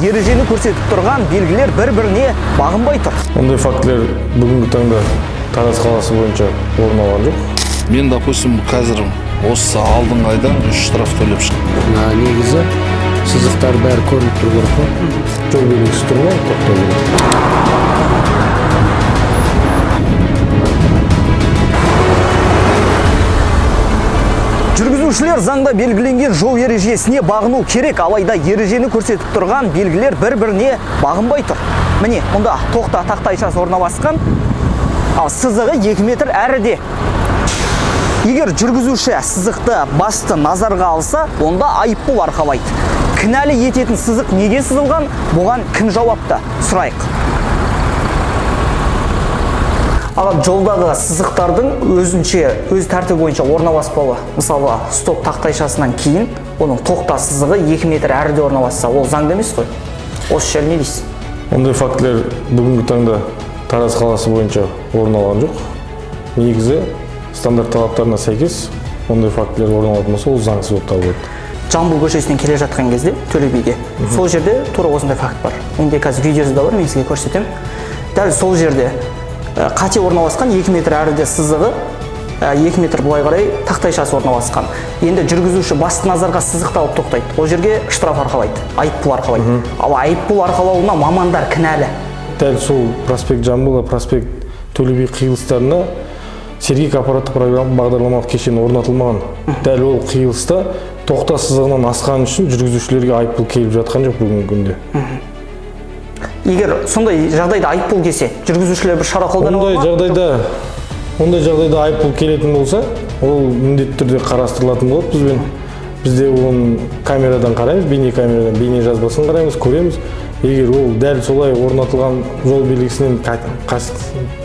Ережені көрсетіп тұрған белгілер бір-біріне бағынбай тұр. Ондай фактілер бүгінгі таңда Тараз қаласы бойынша орын алған жоқ. Мен, допустим, қазір осы алдыңғы айдан 3 штраф төлеп шықтым. Негізі сызықтар бәрі көрініп тұру керек қой. Жол белгісі тұр ма? Тоқтау керек. Жүргізушілер заңда белгіленген жол ережесіне бағыну керек, алайда ережені көрсетіп тұрған белгілер бір-біріне бағынбай тұр. Міне, мұнда тоқта тақтайшасы орналасқан, ал сызығы 2 метр әріде. Егер жүргізуші сызықты басты назарға алса, онда айыппұл арқалайды. Кінәлі ететін сызық неге сызылған? Бұған кім жауапты? Сұрайық. Аға, жолдағы сызықтардың өз тәртібі бойынша орналаспауы, мысалы стоп тақтайшасынан кейін оның тоқта сызығы 2 метр әріде орналасса, ол заңды емес қой. Осы жер не дейсіз? Ондай фактілер бүгінгі таңда Тараз қаласы бойынша орын алған жоқ. Негізі стандарт талаптарына сәйкес ондай фактілер орын алатын болса, ол заңсыз болып табылады. Жамбыл көшесінен келе жатқан кезде Төле биге сол жерде тура осындай факт бар. Менде қазір видеосы да бар, мен сізге көрсетемін. Дәл сол жерде қате орналасқан 2 метр әріде сызығы, 2 метр былай қарай тақтайшасы орналасқан. Енді жүргізуші басты назарға сызықты алып тоқтайды. Ол жерге штраф арқалайды, айыппұл арқалайды. Ал айыппұл арқалауына мамандар кінәлі. Дәл сол проспект Жамбыл, проспект Төле би қиылыстарына сергек аппараттық бағдарламалық кешен орнатылмаған. Дәл ол қиылыста тоқта сызығынан асқан үшін жүргізушілерге айыппұл келіп жатқан жоқ бүгінгі күнде. Егер сондай жағдайда айыппұл келсе, жүргізушілер бір шара қолданып ма? Ондай жағдайда айыппұл келетін болса, ол міндетті түрде қарастырылатын болады бізбен. Бізде оны камерадан қараймыз, бейне жазбасын қараймыз, көреміз. Егер ол дәл солай орнатылған жол белгісінен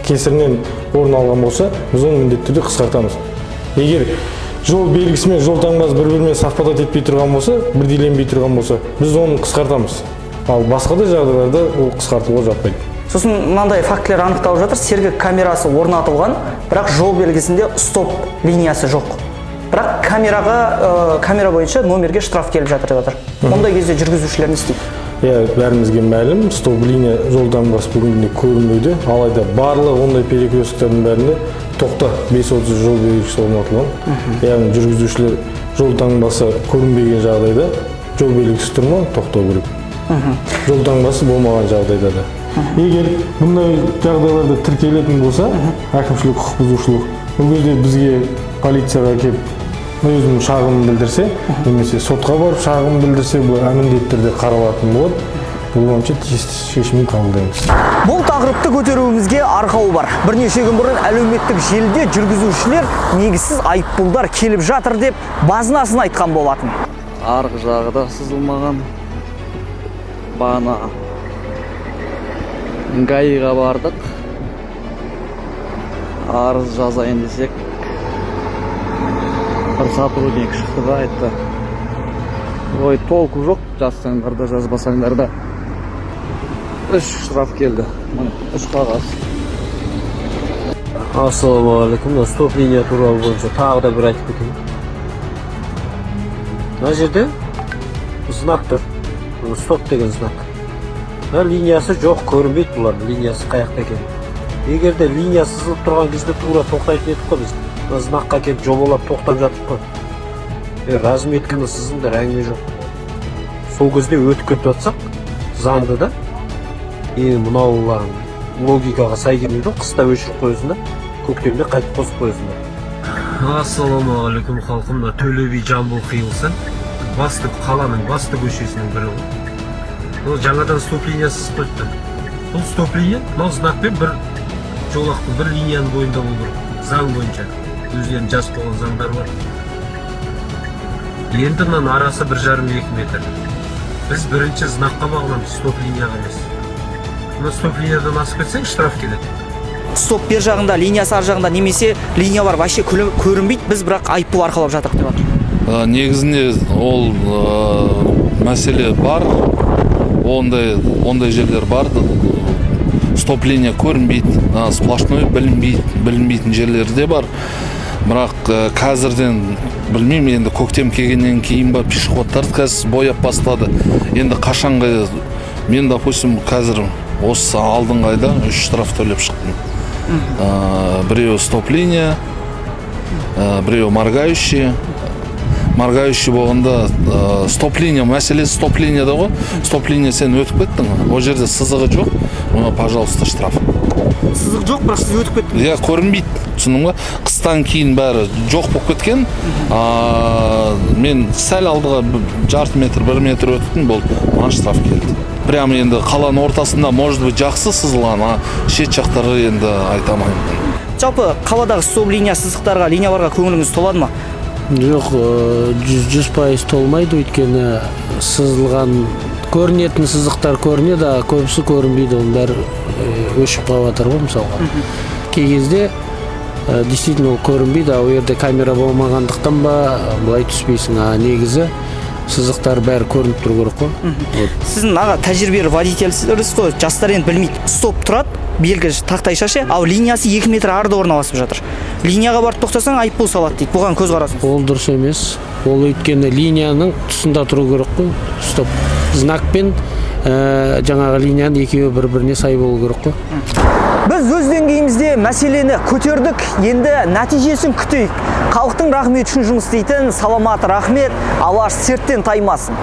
кесірінен орын алған болса, біз оны міндетті түрде қысқартамыз. Егер жол белгісі мен жол таңбасы бір-бірімен совпадать етпей тұрған болса, бірдейленбей тұрған болса, біз оны қысқартамыз. Ал басқа да жағдайларда ол қысқартуға жатпайды. Сосын мынандай фактілер анықталып жатыр. Сергек камерасы орнатылған, бірақ жол белгісінде стоп линиясы жоқ. Бірақ камера бойынша номерге штраф келіп жатыр. Ондай кезде жүргізушілер не істейді? Бәрімізге мәлім, стоп линия жол таңбасы бүгінде көрінбейді. Алайда барлық ондай перекрестктердің бәрінде тоқта 530 жол белгісі орнатылған. Яғни жүргізушілер жол таңбасы көрінбеген жағдайда жол белгісі тұр ма, тоқтау керек. Жол таңбасы болмаған жағдайда да. Егер бұндай жағдайларда тіркелетін болса, әкімшілік құқық бұзушылық, бұл кезде бізге полицияға келіп өзінің шағымын білдірсе, немесе сотқа барып шағымын білдірсе, бұл міндетті түрде қаралатын болады. Бұл бойынша тиісті шешімін қабылдаймыз. Бұл тақырыпты көтеруімізге арқау бар. Бірнеше күн бұрын әлеуметтік желіде жүргізушілер негізсіз айыппұлдар келіп жатыр деп базынасын айтқан болатын. Арғы жағы да сызылмаған. Бағана ГАИ-ға бардық. Арыз жазайын десек, бір сотрудник шықты да айтты: ой, толку жоқ, жазсаңдар да жазбасаңдар да. 3 штраф келді. 3 қағаз. Ассалаумағалейкум. Стоп линия туралы бойынша тағы да бір айтып кетейін. Мына жерде знак тұр. Стоп деген знак. Линиясы жоқ, көрінбейді бұлардың линиясы қаяқта екен. Егер де линия сызылып тұрған кезде тура тоқтайтын едік қой біз. Знакқа келіп жобалап тоқтап жатып қой. Разметканы сызыңдар, әңгіме жоқ. Сол кезде өтіп кетіп жатсақ, заңды да, мынау логикаға сай келмейді, қыста өшіріп қойсын да, көктемде қайтып қосып қойсын да. Ассалаумағалейкум халқым, Төле би Жамбыл қиылысы. Қаланың басты көшесінің бірі ғой. Ол жаңадан стоп линиясы сызып қойыпты. Бұл стоп линия, мынау знакпен бір жолақтың бір линияның бойында болу. Заң бойынша өздерінің жазып қойған заңдар бар. Енді мынаның арасы 1,5-2 метр. Біз бірінші знакқа бағыламыз, стоп линияға емес. Мына стоп линиядан асып кетсең штраф келеді. Стоп бер жағында, линиясы ар жағында немесе линия бар, вообще көрінбейді, біз бірақ айыппұл арқалап жатырық деп жатыр. Негізінде ол мәселе бар. Ондай жерлер бар. Стоп линия көрінбейді, сплошной білінбейтін жерлерде бар. Бірақ қазірден білмеймін, енді көктем келгеннен кейін ба пешеходтарды қазір бояп бастады. Енді қашанғы Мен, допустим, қазір осы алдыңғы айда 3 штраф төлеп шықтым. Біреуі стоп-линия, біреуі моргающий. Моргающий болғанда стоп-линия, мәселесі стоп-линияда ғой. Стоп-линия сен өтіп кеттің, ол жерде сызығы жоқ, оны, пожалуйста, штраф. Сызық жоқ, бірақ сіз өтіп кеттіңіз. Иә, көрінбейді, түсіндің ба? Қыстан кейін бәрі жоқ болып кеткен. Мен сәл алдыға жарты метр, 1 метр өттім, болды, маған штраф келді. Прямо енді қаланың ортасында, может быть, жақсы сызылған, шет жақтары енді айтамаймын. Жалпы қаладағы стоп-линия сызықтарға, линияларға көңіліңіз толады ма? Жоқ, 100% толмайды, өйткені сызылған көрінетін сызықтар көрінеді, көбісі көрінбейді, оның бәрі өшіп қалыватыр ғой мысалға. Кей кезде действительно ол көрінбейді, ол жерде камера болмағандықтан ба былай түспейсің, негізі сызықтар бәрі көрініп тұру керек қой. Сіздің аға тәжірибелі водительсіз ғой, жастар енді білмейді. Стоп тұрады, белгі тақтайша ше, ал линиясы 2 метр арда орналасып жатыр. Линияға барып тоқтасаң айыппұл салады дейді. Бұған көзқарасыңыз? Ол дұрыс емес. Ол өйткені линияның тұсында тұру керек қой. Стоп. Знакпен жаңағы линияның екеуі бір-біріне сай болу керек қой. Біз өз деңгейімізде мәселені көтердік, енді нәтижесін күтейік. Халықтың рахмет үшін жұмыс істейтін Саламат рахмет, Алаш серттен таймасын.